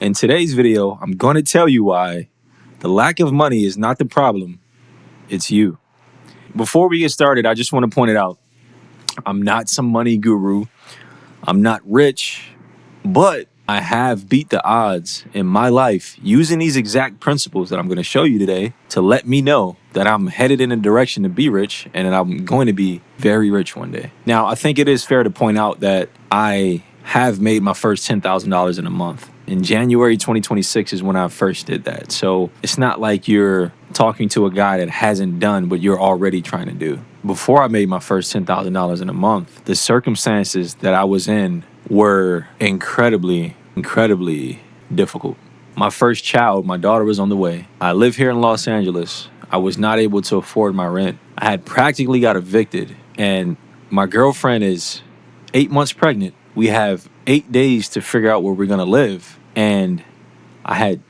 In today's video, I'm going to tell you why the lack of money is not the problem, it's you. Before we get started, I just want to point it out. I'm not some money guru. I'm not rich, but I have beat the odds in my life using these exact principles that I'm going to show you today to let me know that I'm headed in a direction to be rich and that I'm going to be very rich one day. Now, I think it is fair to point out that I have made my first $10,000 in a month. In January 2026 is when I first did that. So it's not like you're talking to a guy that hasn't done what you're already trying to do. Before I made my first $10,000 in a month, the circumstances that I was in were incredibly difficult. My first child, my daughter, was on the way. I live here in Los Angeles. I was not able to afford my rent. I had practically got evicted, and my girlfriend is 8 months pregnant. We have 8 days to figure out where we're gonna live, and I had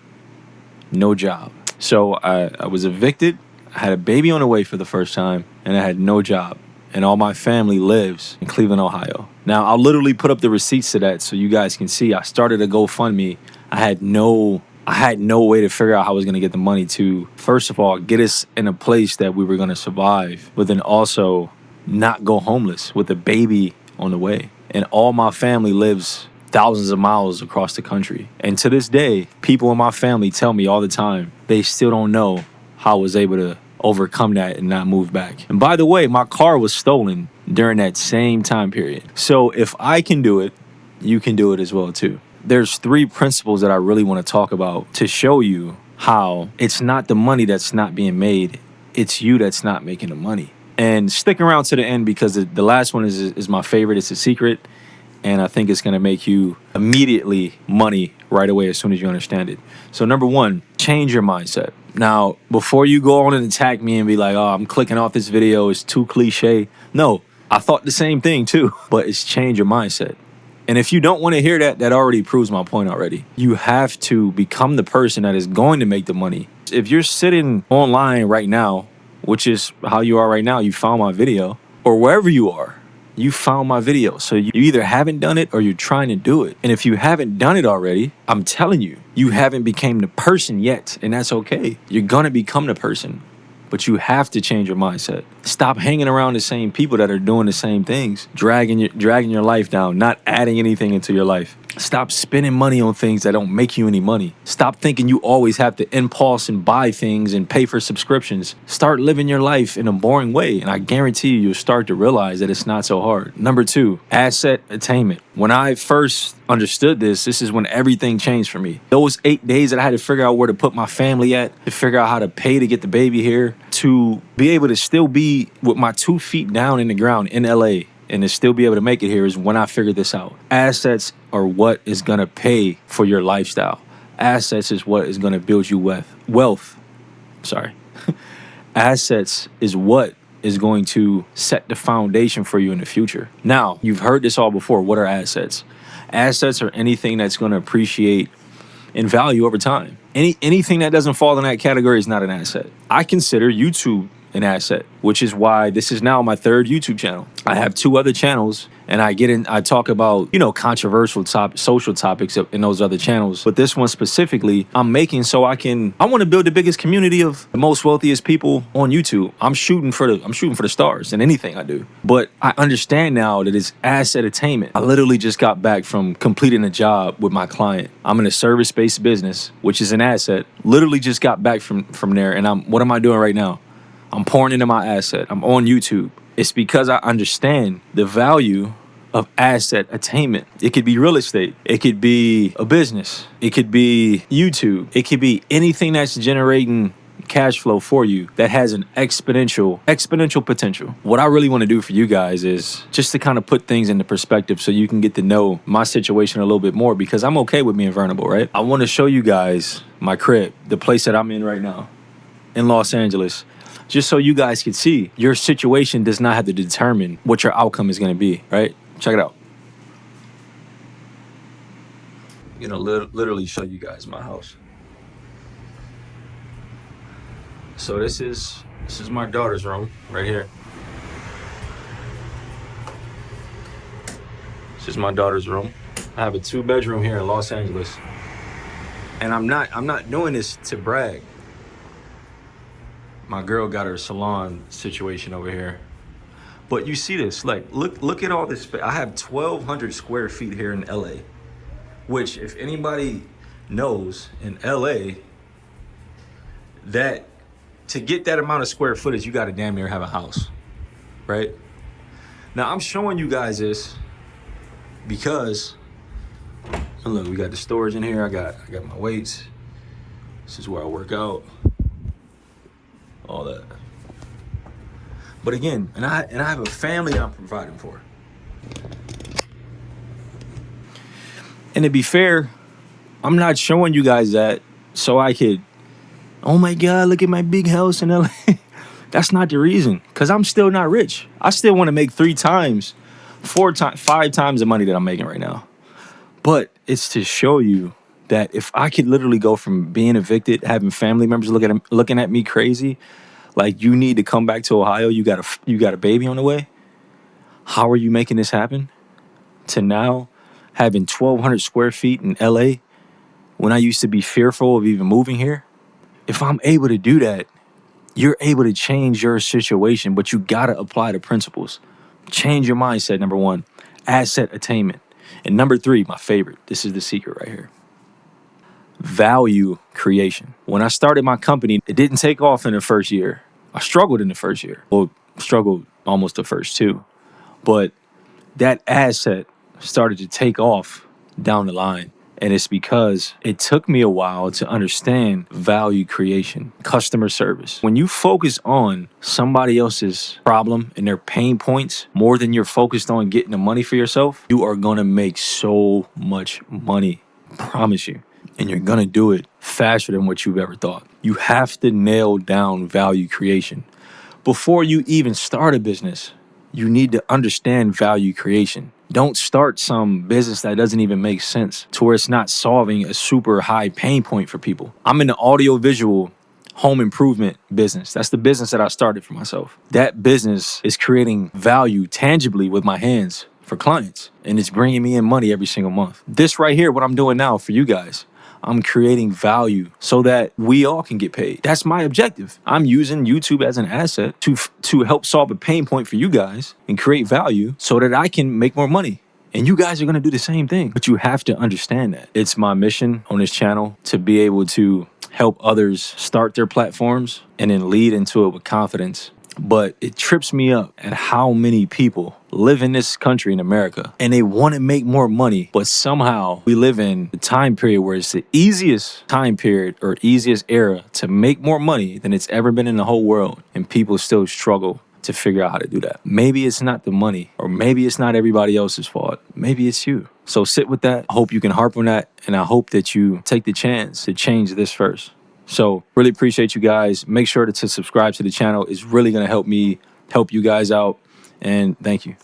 no job. So I was evicted. I had a baby on the way for the first time, and I had no job. And all my family lives in Cleveland, Ohio. Now, I'll literally put up the receipts to that so you guys can see. I started a GoFundMe. I had no way to figure out how I was going to get the money to, first of all, get us in a place that we were going to survive, but then also not go homeless with a baby on the way. And all my family lives thousands of miles across the country. And to this day, people in my family tell me all the time, they still don't know how I was able to overcome that and not move back. And by the way, my car was stolen during that same time period. So if I can do it, you can do it as well too. There's 3 principles that I really want to talk about to show you how it's not the money that's not being made, it's you that's not making the money. And stick around to the end because the last one is my favorite. It's a secret, and I think it's going to make you immediately money right away as soon as you understand it. So number 1, change your mindset. Now, before you go on and attack me and be like, oh, I'm clicking off this video, it's too cliche. No, I thought the same thing too, but it's change your mindset. And if you don't want to hear that, that already proves my point already. You have to become the person that is going to make the money. If you're sitting online right now, which is how you are right now, you found my video, or wherever you are, you found my video. So you either haven't done it or you're trying to do it. And if you haven't done it already, I'm telling you, you haven't became the person yet. And that's okay. You're going to become the person, but you have to change your mindset. Stop hanging around the same people that are doing the same things, dragging your life down, not adding anything into your life. Stop spending money on things that don't make you any money. Stop thinking you always have to impulse and buy things and pay for subscriptions. Start living your life in a boring way, and I guarantee you'll start to realize that it's not so hard. Number 2, asset attainment. When I first understood this is when everything changed for me. Those 8 days that I had to figure out where to put my family at, to figure out how to pay to get the baby here, to be able to still be with my 2 feet down in the ground in LA, and to still be able to make it here is when I figured this out. Assets are what is going to pay for your lifestyle. Assets is what is going to build you wealth. Assets is what is going to set the foundation for you in the future. Now, you've heard this all before. What are assets? Assets are anything that's going to appreciate in value over time. Anything that doesn't fall in that category is not an asset. I consider YouTube an asset, which is why this is now my 3rd YouTube channel. I have 2 other channels, and I talk about, controversial social topics in those other channels. But this one specifically, I'm making so I want to build the biggest community of the most wealthiest people on YouTube. I'm shooting for the stars in anything I do. But I understand now that it's asset attainment. I literally just got back from completing a job with my client. I'm in a service-based business, which is an asset. Literally just got back from there, and what am I doing right now? I'm pouring into my asset. I'm on YouTube. It's because I understand the value of asset attainment. It could be real estate. It could be a business. It could be YouTube. It could be anything that's generating cash flow for you that has an exponential potential. What I really want to do for you guys is just to kind of put things into perspective so you can get to know my situation a little bit more, because I'm okay with being vulnerable, right? I want to show you guys my crib, the place that I'm in right now in Los Angeles. Just so you guys can see, your situation does not have to determine what your outcome is going to be, right? Check it out. I'm going to literally show you guys my house. So this is my daughter's room right here. This is my daughter's room. I have a 2-bedroom here in Los Angeles. And I'm not doing this to brag. My girl got her salon situation over here. But you see this, like, look at all this. I have 1,200 square feet here in LA, which, if anybody knows, in LA, that to get that amount of square footage, you got to damn near have a house, right? Now, I'm showing you guys this because, look, we got the storage in here. I got my weights. This is where I work out. All that. But again, and I have a family I'm providing for. And to be fair, I'm not showing you guys that so I could, oh my God, look at my big house in LA. That's not the reason, because I'm still not rich. I still want to make 3 times, 4 times, 5 times the money that I'm making right now. But it's to show you that if I could literally go from being evicted, having family members looking at me crazy, like, you need to come back to Ohio, you got a baby on the way. How are you making this happen? To now having 1,200 square feet in LA when I used to be fearful of even moving here. If I'm able to do that, you're able to change your situation, but you gotta apply the principles. Change your mindset, number 1. Asset attainment. And number 3, my favorite, this is the secret right here. Value creation. When I started my company, it didn't take off in the first year. I struggled in the first year. Well, struggled almost the first 2. But that asset started to take off down the line. And it's because it took me a while to understand value creation, customer service. When you focus on somebody else's problem and their pain points more than you're focused on getting the money for yourself, you are going to make so much money. I promise you. And you're going to do it faster than what you've ever thought. You have to nail down value creation. Before you even start a business, you need to understand value creation. Don't start some business that doesn't even make sense to where it's not solving a super high pain point for people. I'm in the audio-visual home improvement business. That's the business that I started for myself. That business is creating value tangibly with my hands for clients, and it's bringing me in money every single month. This right here, what I'm doing now for you guys, I'm creating value so that we all can get paid. That's my objective. I'm using YouTube as an asset to help solve a pain point for you guys and create value so that I can make more money. And you guys are going to do the same thing. But you have to understand that. It's my mission on this channel to be able to help others start their platforms and then lead into it with confidence. But it trips me up at how many people live in this country in America and they want to make more money, but somehow we live in the time period where it's the easiest time period or easiest era to make more money than it's ever been in the whole world, and people still struggle to figure out how to do that. Maybe it's not the money, or maybe it's not everybody else's fault. Maybe it's you. So sit with that. I hope you can harp on that, and I hope that you take the chance to change this first. So really appreciate you guys. Make sure to subscribe to the channel. It's really going to help me help you guys out. And thank you.